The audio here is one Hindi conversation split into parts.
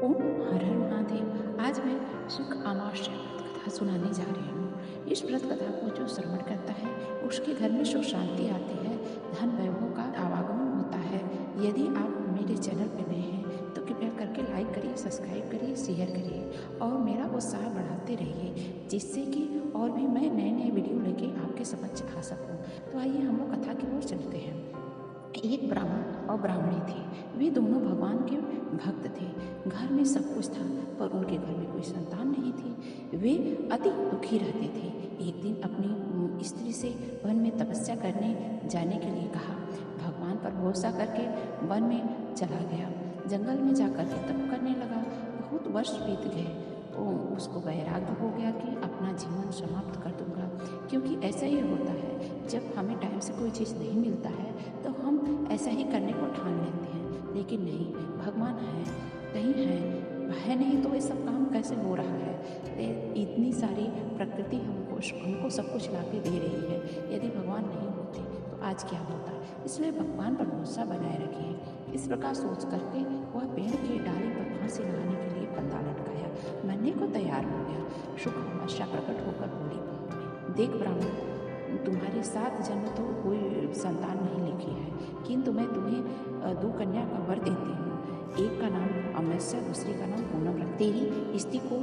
ओम हर हर महादेव। आज मैं सुख अमावस्या व्रत कथा सुनाने जा रही हूँ। इस व्रत कथा को जो श्रवण करता है उसके घर में सुख शांति आती है, धन वैभव का आवागमन होता है। यदि आप मेरे चैनल पर नए हैं तो कृपया करके लाइक करिए, सब्सक्राइब करिए, शेयर करिए और मेरा उत्साह बढ़ाते रहिए, जिससे कि और भी मैं नए नए वीडियो लेके आपके समक्ष आ सकूँ। तो आइए हम लोग कथा की ओर चलते हैं। एक ब्राह्मण और ब्राह्मणी थे। वे दोनों भगवान के भक्त थे। घर में सब कुछ था पर उनके घर में कोई संतान नहीं थी। वे अति दुखी रहते थे। एक दिन अपनी स्त्री से वन में तपस्या करने जाने के लिए कहा। भगवान पर भरोसा करके वन में चला गया। जंगल में जाकर के तप करने लगा। बहुत वर्ष बीत गए। उसको वैराग्य हो गया कि अपना जीवन समाप्त कर दूंगा, क्योंकि ऐसा ही होता है। जब हमें टाइम से कोई चीज़ नहीं मिलता है तो हम ऐसा ही करने को ठान लेते हैं, लेकिन नहीं, भगवान है, कहीं है नहीं तो ये सब काम कैसे हो रहा है। इतनी सारी प्रकृति हमको सब कुछ ला के दे रही है। यदि भगवान नहीं होते तो आज क्या होता। इसलिए भगवान पर भरोसा बनाए रखिए। इस प्रकार सोच करके वह पेड़ की डाली पर फांसी लगाने के लिए फंदा लटकाया, मरने को तैयार हो गया। शुक्र अमावस्या प्रकट होकर बोली, देख ब्राह्मण, तुम्हारे 7 जन्म तो कोई संतान नहीं लिखी है, किंतु मैं तुम्हें 2 कन्या का वर देती हूँ। एक का नाम अमावस्या, दूसरी का नाम पूनम रख। तेरी स्त्री को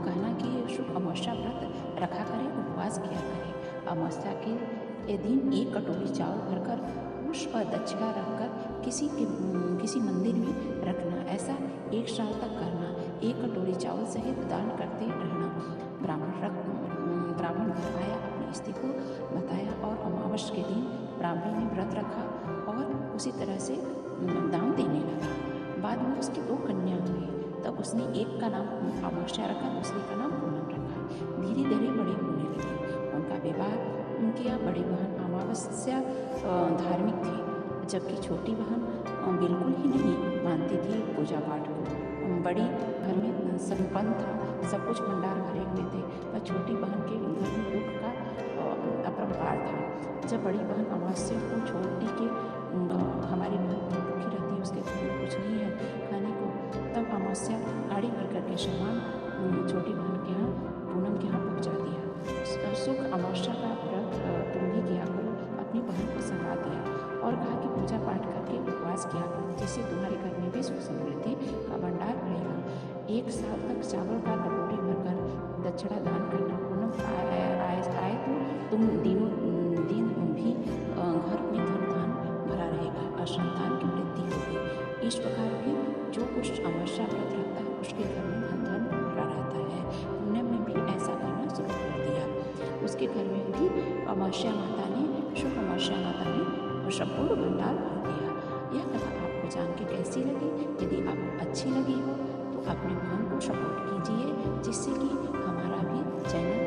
कहना कि शुभ अमावस्या व्रत रखा करे, उपवास किया करे। अमावस्या के दिन 1 कटोरी चावल भरकर पुष्प और दक्षिणा रखकर किसी मंदिर में रखना। ऐसा 1 साल तक करना। 1 कटोरी चावल सहित दान करते रहना। ब्राह्मण घर आया, अपनी स्त्री को बताया और अमावस्या के दिन ब्राह्मणी ने व्रत रखा और उसी तरह से दान देने लगा। बाद में उसकी 2 कन्या हुई। तब उसने एक का नाम अमावस्या रखा, दूसरी का नाम पूनम रखा। धीरे धीरे बड़ी होने लगी। उनका विवाह किया। बड़ी बहन अमावस्या धार्मिक थी, जबकि छोटी बहन बिल्कुल ही नहीं मानती थी पूजा पाठ को। बड़ी घर में संपन्न था, सब कुछ भंडार भरे हुए थे, पर छोटी बहन के घर में दुख का अपरंपार था। जब बड़ी बहन अमावस्या को छोड़ती कि हमारी बहन बहुत दुखी रहती है, उसके घर में कुछ नहीं है खाने को, तब अमावस्या गाड़ी भर करके सामान छोटी बहन के यहाँ, पूनम के यहाँ पहुँचा दिया। सुख अमावस्या का व्रत तुम भी किया करो। अपनी बहन को सलाह दिया और कहा कि पूजा पाठ करके उपवास किया करो, जिससे तुम्हारे घर में भी सुख समृद्धि का भंडार रहेगा। 1 साल तक चावल का कटोरी भरकर दक्षिणा दान करना। पूनम आए तो तुम दिन भी घर में धन धान भरा रहेगा और संतान की वृद्धि होगी। इस प्रकार भी जो कुछ अमावस्या व्रत रखता है उसके घर में धन भरा रहता है। पूनम ने भी ऐसा करना शुरू कर दिया। उसके घर में भी अमावस्या माता ने, शुभ अमावस्या माता ने संपूर्ण भंडार भर दिया। यह कथा आपको जान के कैसी लगी? यदि आपको अच्छी लगी हो तो अपने बहन को सपोर्ट कीजिए, जिससे कि हमारा भी चैनल